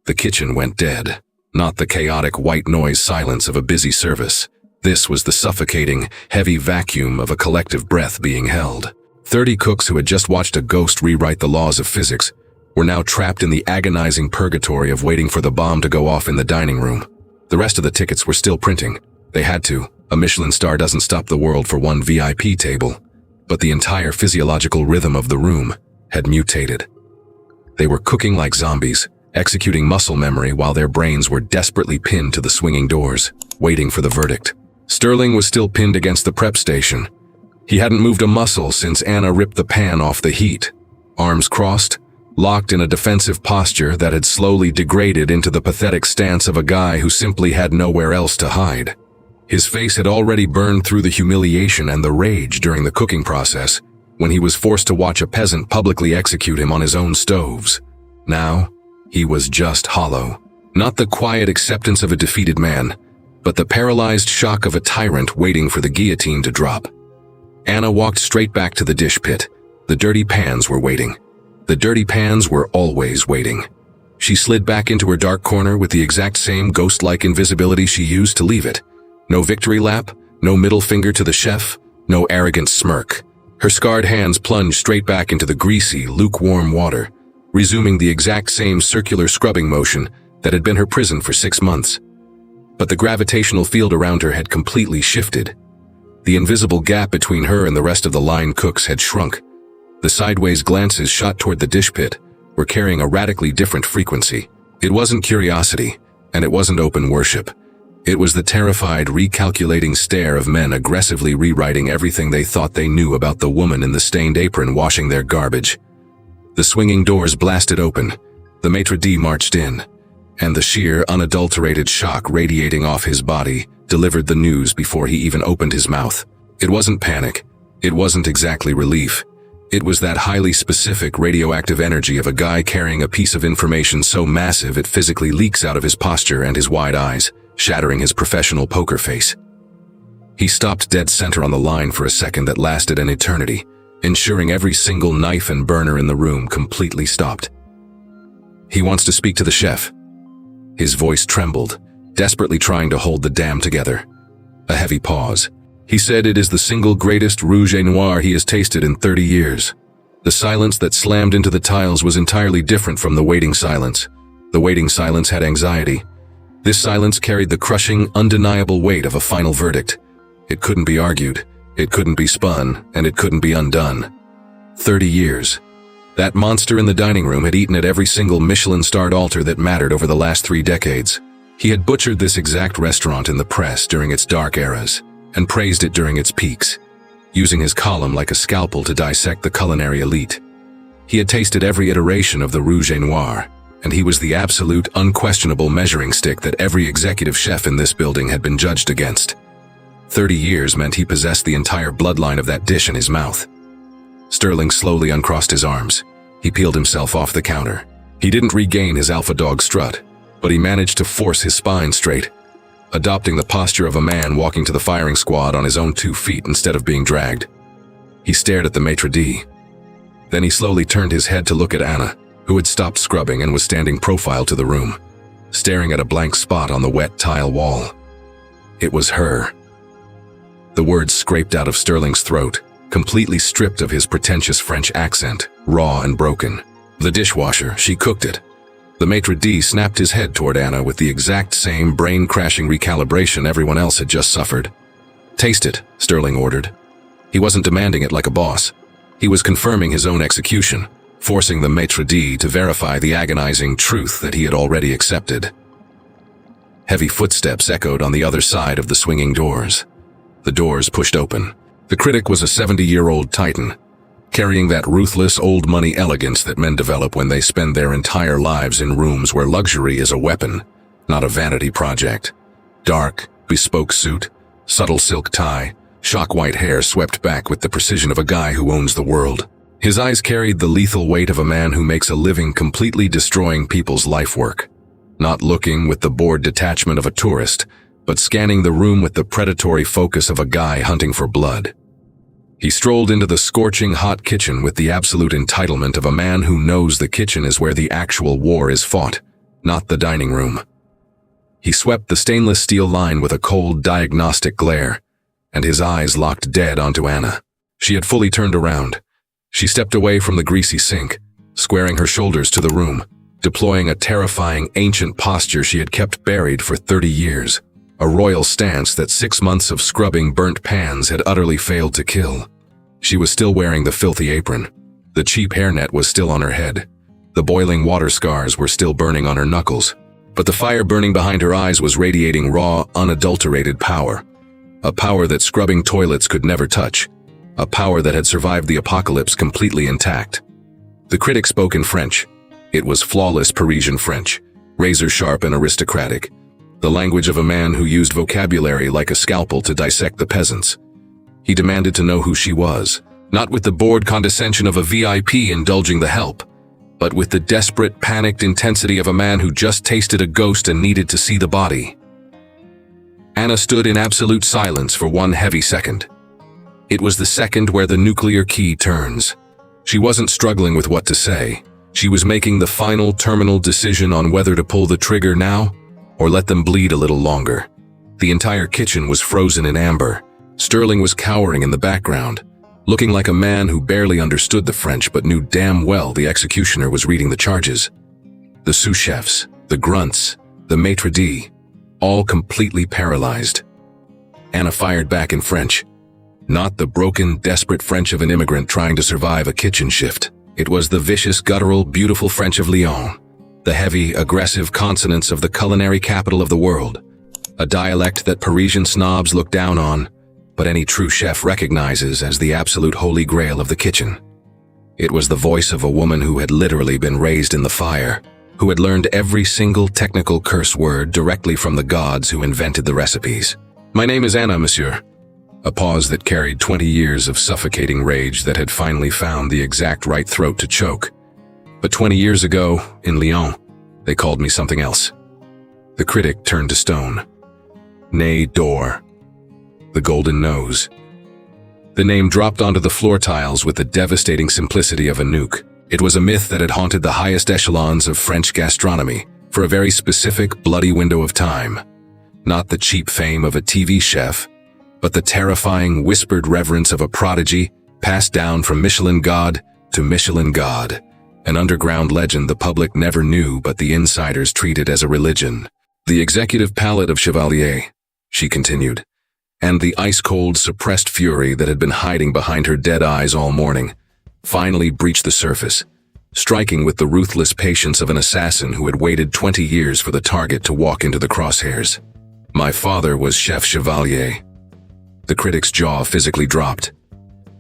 The kitchen went dead, not the chaotic white noise silence of a busy service. This was the suffocating, heavy vacuum of a collective breath being held. 30 cooks who had just watched a ghost rewrite the laws of physics were now trapped in the agonizing purgatory of waiting for the bomb to go off in the dining room. The rest of the tickets were still printing. They had to. A Michelin star doesn't stop the world for one VIP table. But the entire physiological rhythm of the room had mutated. They were cooking like zombies, executing muscle memory while their brains were desperately pinned to the swinging doors, waiting for the verdict. Sterling was still pinned against the prep station. He hadn't moved a muscle since Anna ripped the pan off the heat, arms crossed, locked in a defensive posture that had slowly degraded into the pathetic stance of a guy who simply had nowhere else to hide. His face had already burned through the humiliation and the rage during the cooking process when he was forced to watch a peasant publicly execute him on his own stoves. Now, he was just hollow. Not the quiet acceptance of a defeated man, but the paralyzed shock of a tyrant waiting for the guillotine to drop. Anna walked straight back to the dish pit. The dirty pans were waiting. The dirty pans were always waiting. She slid back into her dark corner with the exact same ghost-like invisibility she used to leave it. No victory lap, no middle finger to the chef, no arrogant smirk. Her scarred hands plunged straight back into the greasy, lukewarm water, resuming the exact same circular scrubbing motion that had been her prison for 6 months. But the gravitational field around her had completely shifted. The invisible gap between her and the rest of the line cooks had shrunk. The sideways glances shot toward the dish pit were carrying a radically different frequency. It wasn't curiosity, and it wasn't open worship. It was the terrified, recalculating stare of men aggressively rewriting everything they thought they knew about the woman in the stained apron washing their garbage. The swinging doors blasted open. The maitre d' marched in, and the sheer, unadulterated shock radiating off his body delivered the news before he even opened his mouth. It wasn't panic. It wasn't exactly relief. It was that highly specific radioactive energy of a guy carrying a piece of information so massive it physically leaks out of his posture and his wide eyes, shattering his professional poker face. He stopped dead center on the line for a second that lasted an eternity, ensuring every single knife and burner in the room completely stopped. He wants to speak to the chef. His voice trembled, desperately trying to hold the dam together. A heavy pause. He said it is the single greatest rouge et noir he has tasted in 30 years. The silence that slammed into the tiles was entirely different from the waiting silence. The waiting silence had anxiety. This silence carried the crushing, undeniable weight of a final verdict. It couldn't be argued, it couldn't be spun, and it couldn't be undone. 30 years. That monster in the dining room had eaten at every single Michelin-starred altar that mattered over the last 3 decades. He had butchered this exact restaurant in the press during its dark eras, and praised it during its peaks, using his column like a scalpel to dissect the culinary elite. He had tasted every iteration of the rouge et noir, and he was the absolute, unquestionable measuring stick that every executive chef in this building had been judged against. 30 years meant he possessed the entire bloodline of that dish in his mouth. Sterling slowly uncrossed his arms. He peeled himself off the counter. He didn't regain his alpha dog strut, but he managed to force his spine straight, adopting the posture of a man walking to the firing squad on his own 2 feet instead of being dragged. He stared at the maitre d'. Then he slowly turned his head to look at Anna, who had stopped scrubbing and was standing profile to the room, staring at a blank spot on the wet tile wall. It was her. The words scraped out of Sterling's throat, completely stripped of his pretentious French accent, raw and broken. The dishwasher, she cooked it. The maitre d' snapped his head toward Anna with the exact same brain-crashing recalibration everyone else had just suffered. "Taste it," Sterling ordered. He wasn't demanding it like a boss. He was confirming his own execution, forcing the maitre d' to verify the agonizing truth that he had already accepted. Heavy footsteps echoed on the other side of the swinging doors. The doors pushed open. The critic was a 70-year-old titan, carrying that ruthless old-money elegance that men develop when they spend their entire lives in rooms where luxury is a weapon, not a vanity project. Dark, bespoke suit, subtle silk tie, shock-white hair swept back with the precision of a guy who owns the world. His eyes carried the lethal weight of a man who makes a living completely destroying people's life work, not looking with the bored detachment of a tourist, but scanning the room with the predatory focus of a guy hunting for blood. He strolled into the scorching hot kitchen with the absolute entitlement of a man who knows the kitchen is where the actual war is fought, not the dining room. He swept the stainless steel line with a cold, diagnostic glare, and his eyes locked dead onto Anna. She had fully turned around. She stepped away from the greasy sink, squaring her shoulders to the room, deploying a terrifying, ancient posture she had kept buried for 30 years. A royal stance that 6 months of scrubbing burnt pans had utterly failed to kill. She was still wearing the filthy apron. The cheap hairnet was still on her head. The boiling water scars were still burning on her knuckles. But the fire burning behind her eyes was radiating raw, unadulterated power. A power that scrubbing toilets could never touch. A power that had survived the apocalypse completely intact. The critic spoke in French. It was flawless Parisian French, razor-sharp and aristocratic. The language of a man who used vocabulary like a scalpel to dissect the peasants. He demanded to know who she was, not with the bored condescension of a VIP indulging the help, but with the desperate, panicked intensity of a man who just tasted a ghost and needed to see the body. Anna stood in absolute silence for one heavy second. It was the second where the nuclear key turns. She wasn't struggling with what to say. She was making the final terminal decision on whether to pull the trigger now or let them bleed a little longer. The entire kitchen was frozen in amber. Sterling was cowering in the background, looking like a man who barely understood the French but knew damn well the executioner was reading the charges. The sous chefs, the grunts, the maitre d', all completely paralyzed. Anna fired back in French. Not the broken, desperate French of an immigrant trying to survive a kitchen shift. It was the vicious, guttural, beautiful French of Lyon. The heavy, aggressive consonants of the culinary capital of the world. A dialect that Parisian snobs look down on, but any true chef recognizes as the absolute holy grail of the kitchen. It was the voice of a woman who had literally been raised in the fire, who had learned every single technical curse word directly from the gods who invented the recipes. "My name is Anna, monsieur." A pause that carried 20 years of suffocating rage that had finally found the exact right throat to choke. But 20 years ago, in Lyon, they called me something else. The critic turned to stone. Nez d'or. The golden nose. The name dropped onto the floor tiles with the devastating simplicity of a nuke. It was a myth that had haunted the highest echelons of French gastronomy for a very specific, bloody window of time. Not the cheap fame of a TV chef, but the terrifying, whispered reverence of a prodigy passed down from Michelin god to Michelin god. An underground legend the public never knew but the insiders treated as a religion. The executive palate of Chevalier, she continued, and the ice-cold, suppressed fury that had been hiding behind her dead eyes all morning, finally breached the surface, striking with the ruthless patience of an assassin who had waited 20 years for the target to walk into the crosshairs. My father was Chef Chevalier. The critic's jaw physically dropped.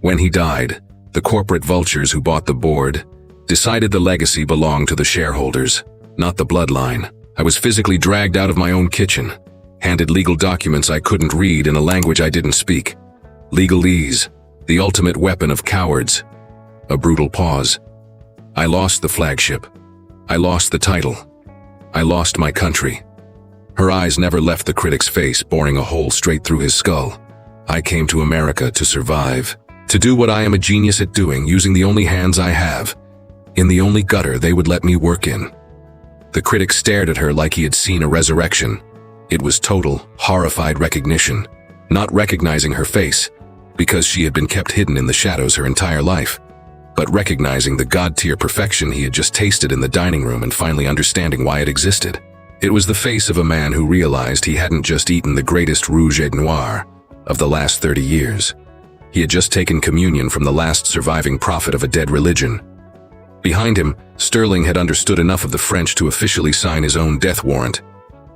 When he died, the corporate vultures who bought the board decided the legacy belonged to the shareholders, not the bloodline. I was physically dragged out of my own kitchen, handed legal documents I couldn't read in a language I didn't speak. Legalese, the ultimate weapon of cowards. A brutal pause. I lost the flagship. I lost the title. I lost my country. Her eyes never left the critic's face, boring a hole straight through his skull. I came to America to survive, to do what I am a genius at doing, using the only hands I have, in the only gutter they would let me work in. The critic stared at her like he had seen a resurrection. It was total, horrified recognition, not recognizing her face, because she had been kept hidden in the shadows her entire life, but recognizing the god-tier perfection he had just tasted in the dining room and finally understanding why it existed. It was the face of a man who realized he hadn't just eaten the greatest rouge et noir of the last 30 years. He had just taken communion from the last surviving prophet of a dead religion. Behind him, Sterling had understood enough of the French to officially sign his own death warrant.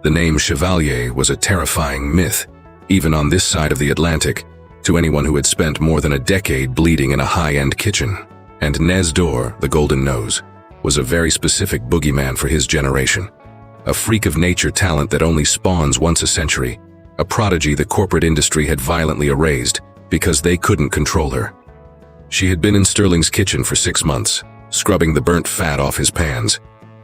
The name Chevalier was a terrifying myth, even on this side of the Atlantic, to anyone who had spent more than a decade bleeding in a high-end kitchen. And Nez d'Or, the Golden Nose, was a very specific boogeyman for his generation. A freak of nature talent that only spawns once a century. A prodigy the corporate industry had violently erased because they couldn't control her. She had been in Sterling's kitchen for 6 months, scrubbing the burnt fat off his pans,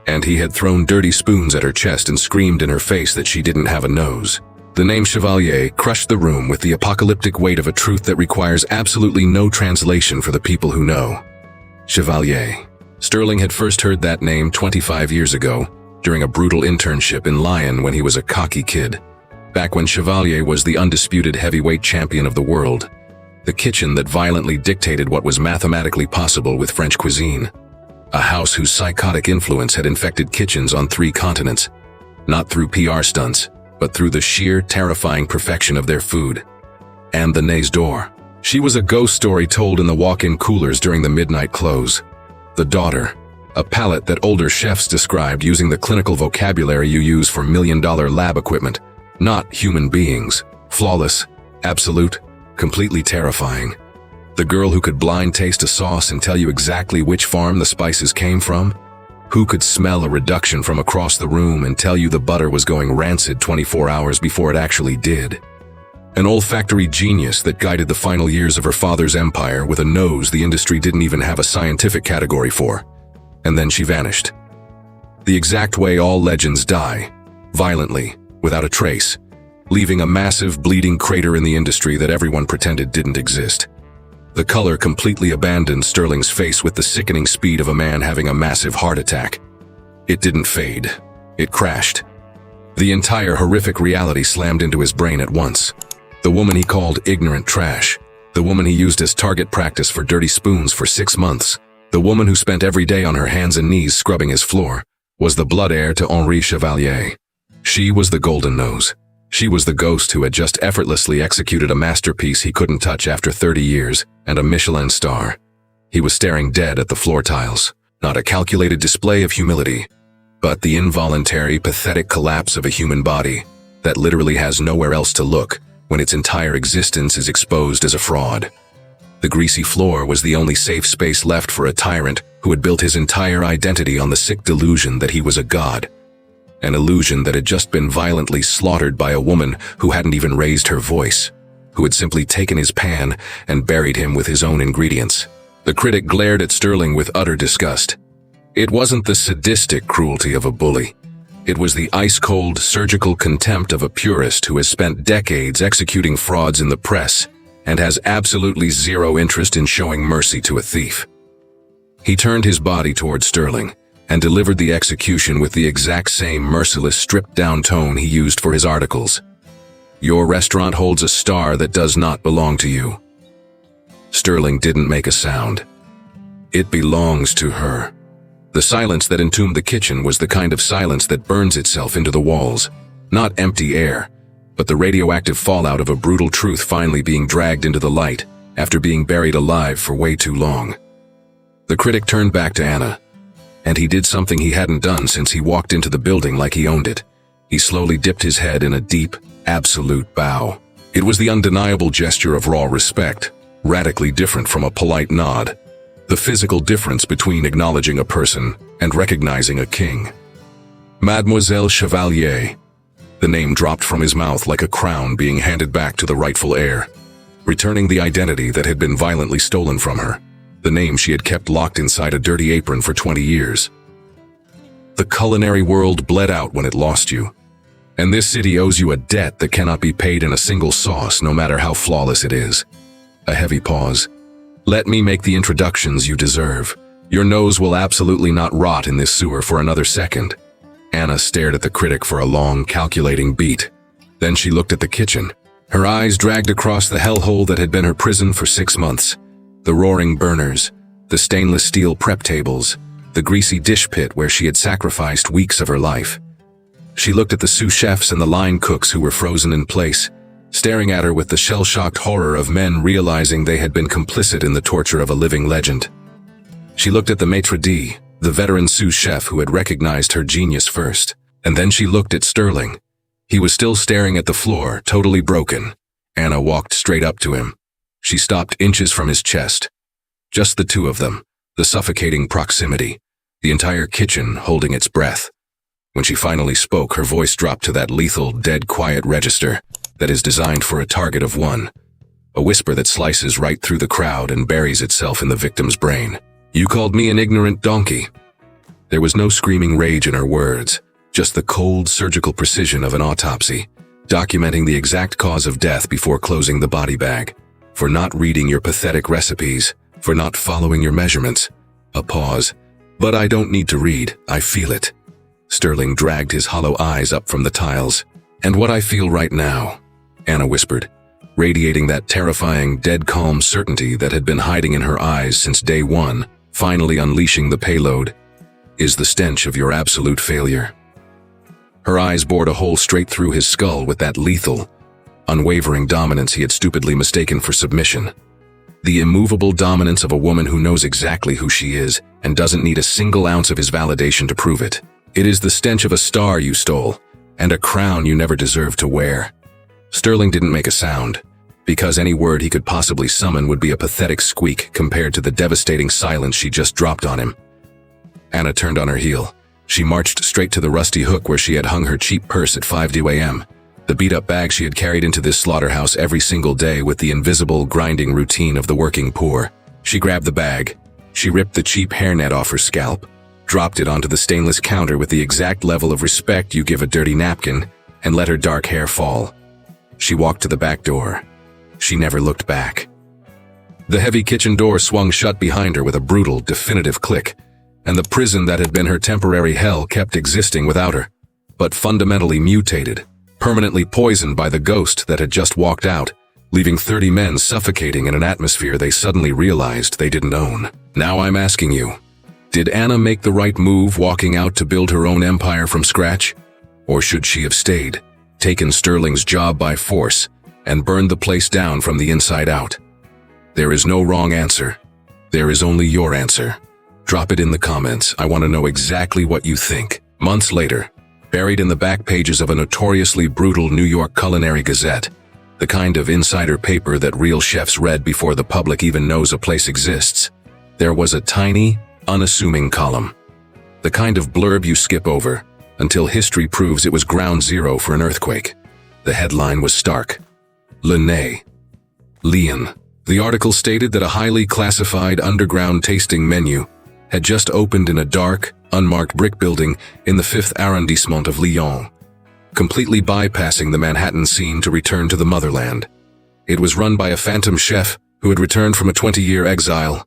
and he had thrown dirty spoons at her chest and screamed in her face that she didn't have a nose. The name Chevalier crushed the room with the apocalyptic weight of a truth that requires absolutely no translation for the people who know. Chevalier. Sterling had first heard that name 25 years ago, during a brutal internship in Lyon when he was a cocky kid. Back when Chevalier was the undisputed heavyweight champion of the world. The kitchen that violently dictated what was mathematically possible with French cuisine. A house whose psychotic influence had infected kitchens on 3 continents. Not through PR stunts, but through the sheer, terrifying perfection of their food. And the Nez d'Or. She was a ghost story told in the walk-in coolers during the midnight close. The daughter. A palate that older chefs described using the clinical vocabulary you use for million-dollar lab equipment. Not human beings. Flawless. Absolute. Completely terrifying. The girl who could blind taste a sauce and tell you exactly which farm the spices came from? Who could smell a reduction from across the room and tell you the butter was going rancid 24 hours before it actually did? An olfactory genius that guided the final years of her father's empire with a nose the industry didn't even have a scientific category for. And then she vanished. The exact way all legends die. Violently, without a trace. Leaving a massive bleeding crater in the industry that everyone pretended didn't exist. The color completely abandoned Sterling's face with the sickening speed of a man having a massive heart attack. It didn't fade. It crashed. The entire horrific reality slammed into his brain at once. The woman he called ignorant trash. The woman he used as target practice for dirty spoons for 6 months. The woman who spent every day on her hands and knees scrubbing his floor was the blood heir to Henri Chevalier. She was the Golden Nose. She was the ghost who had just effortlessly executed a masterpiece he couldn't touch after 30 years and a Michelin star. He was staring dead at the floor tiles, not a calculated display of humility, but the involuntary, pathetic collapse of a human body that literally has nowhere else to look when its entire existence is exposed as a fraud. The greasy floor was the only safe space left for a tyrant who had built his entire identity on the sick delusion that he was a god. An illusion that had just been violently slaughtered by a woman who hadn't even raised her voice, who had simply taken his pan and buried him with his own ingredients. The critic glared at Sterling with utter disgust. It wasn't the sadistic cruelty of a bully. It was the ice-cold, surgical contempt of a purist who has spent decades executing frauds in the press and has absolutely zero interest in showing mercy to a thief. He turned his body toward Sterling and delivered the execution with the exact same merciless, stripped-down tone he used for his articles. Your restaurant holds a star that does not belong to you. Sterling didn't make a sound. It belongs to her. The silence that entombed the kitchen was the kind of silence that burns itself into the walls. Not empty air, but the radioactive fallout of a brutal truth finally being dragged into the light after being buried alive for way too long. The critic turned back to Anna. And he did something he hadn't done since he walked into the building like he owned it. He slowly dipped his head in a deep, absolute bow. It was the undeniable gesture of raw respect, radically different from a polite nod. The physical difference between acknowledging a person and recognizing a king. Mademoiselle Chevalier. The name dropped from his mouth like a crown being handed back to the rightful heir, returning the identity that had been violently stolen from her, the name she had kept locked inside a dirty apron for 20 years. The culinary world bled out when it lost you, and this city owes you a debt that cannot be paid in a single sauce, no matter how flawless it is. A heavy pause. Let me make the introductions you deserve. Your nose will absolutely not rot in this sewer for another second. Anna stared at the critic for a long, calculating beat. Then she looked at the kitchen. Her eyes dragged across the hellhole that had been her prison for 6 months. The roaring burners, the stainless steel prep tables, the greasy dish pit where she had sacrificed weeks of her life. She looked at the sous chefs and the line cooks who were frozen in place, staring at her with the shell-shocked horror of men realizing they had been complicit in the torture of a living legend. She looked at the maitre d', the veteran sous chef who had recognized her genius first, and then she looked at Sterling. He was still staring at the floor, totally broken. Anna walked straight up to him. She stopped inches from his chest. Just the two of them, the suffocating proximity, the entire kitchen holding its breath. When she finally spoke, her voice dropped to that lethal, dead quiet register that is designed for a target of one. A whisper that slices right through the crowd and buries itself in the victim's brain. You called me an ignorant donkey. There was no screaming rage in her words, just the cold, surgical precision of an autopsy, documenting the exact cause of death before closing the body bag. For not reading your pathetic recipes, for not following your measurements. A pause. But I don't need to read, I feel it. Sterling dragged his hollow eyes up from the tiles. And what I feel right now, Anna whispered, radiating that terrifying, dead calm certainty that had been hiding in her eyes since day one, finally unleashing the payload, is the stench of your absolute failure. Her eyes bored a hole straight through his skull with that lethal, unwavering dominance he had stupidly mistaken for submission. The immovable dominance of a woman who knows exactly who she is and doesn't need a single ounce of his validation to prove it. It is the stench of a star you stole, and a crown you never deserved to wear. Sterling didn't make a sound, because any word he could possibly summon would be a pathetic squeak compared to the devastating silence she just dropped on him. Anna turned on her heel. She marched straight to the rusty hook where she had hung her cheap purse at 5 a.m., the beat-up bag she had carried into this slaughterhouse every single day with the invisible, grinding routine of the working poor. She grabbed the bag. She ripped the cheap hairnet off her scalp, dropped it onto the stainless counter with the exact level of respect you give a dirty napkin, and let her dark hair fall. She walked to the back door. She never looked back. The heavy kitchen door swung shut behind her with a brutal, definitive click, and the prison that had been her temporary hell kept existing without her, but fundamentally mutated, permanently poisoned by the ghost that had just walked out, leaving 30 men suffocating in an atmosphere they suddenly realized they didn't own. Now I'm asking you, did Anna make the right move walking out to build her own empire from scratch? Or should she have stayed, taken Sterling's job by force, and burned the place down from the inside out? There is no wrong answer. There is only your answer. Drop it in the comments. I want to know exactly what you think. Months later, buried in the back pages of a notoriously brutal New York culinary gazette, the kind of insider paper that real chefs read before the public even knows a place exists, there was a tiny, unassuming column. The kind of blurb you skip over until history proves it was ground zero for an earthquake. The headline was stark. Leon. The article stated that a highly classified underground tasting menu had just opened in a dark, unmarked brick building in the 5th arrondissement of Lyon, completely bypassing the Manhattan scene to return to the motherland. It was run by a phantom chef who had returned from a 20-year exile,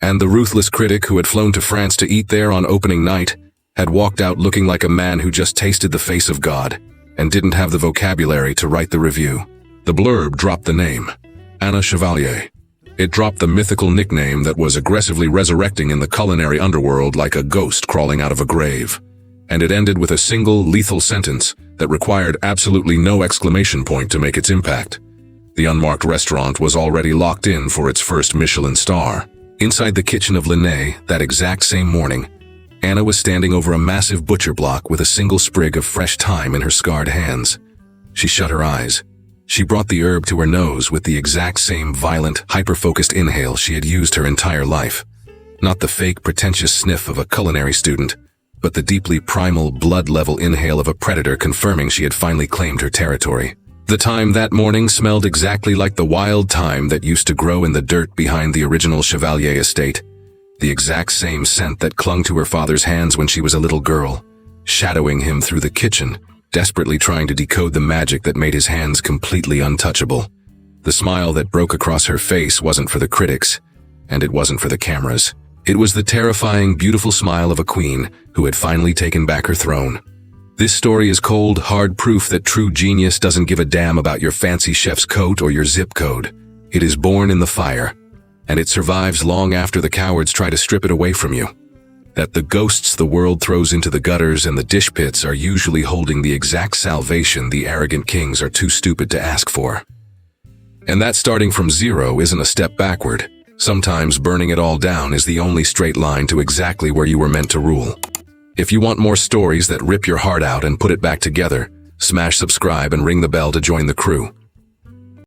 and the ruthless critic who had flown to France to eat there on opening night had walked out looking like a man who just tasted the face of God and didn't have the vocabulary to write the review. The blurb dropped the name, Anna Chevalier. It dropped the mythical nickname that was aggressively resurrecting in the culinary underworld like a ghost crawling out of a grave. And it ended with a single lethal sentence that required absolutely no exclamation point to make its impact. The unmarked restaurant was already locked in for its first Michelin star. Inside the kitchen of Linné, that exact same morning, Anna was standing over a massive butcher block with a single sprig of fresh thyme in her scarred hands. She shut her eyes. She brought the herb to her nose with the exact same violent, hyper-focused inhale she had used her entire life. Not the fake, pretentious sniff of a culinary student, but the deeply primal, blood-level inhale of a predator confirming she had finally claimed her territory. The thyme that morning smelled exactly like the wild thyme that used to grow in the dirt behind the original Chevalier estate. The exact same scent that clung to her father's hands when she was a little girl, shadowing him through the kitchen, desperately trying to decode the magic that made his hands completely untouchable. The smile that broke across her face wasn't for the critics, and it wasn't for the cameras. It was the terrifying, beautiful smile of a queen who had finally taken back her throne. This story is cold, hard proof that true genius doesn't give a damn about your fancy chef's coat or your zip code. It is born in the fire, and it survives long after the cowards try to strip it away from you. That the ghosts the world throws into the gutters and the dish pits are usually holding the exact salvation the arrogant kings are too stupid to ask for. And that starting from zero isn't a step backward. Sometimes burning it all down is the only straight line to exactly where you were meant to rule. If you want more stories that rip your heart out and put it back together, smash subscribe and ring the bell to join the crew.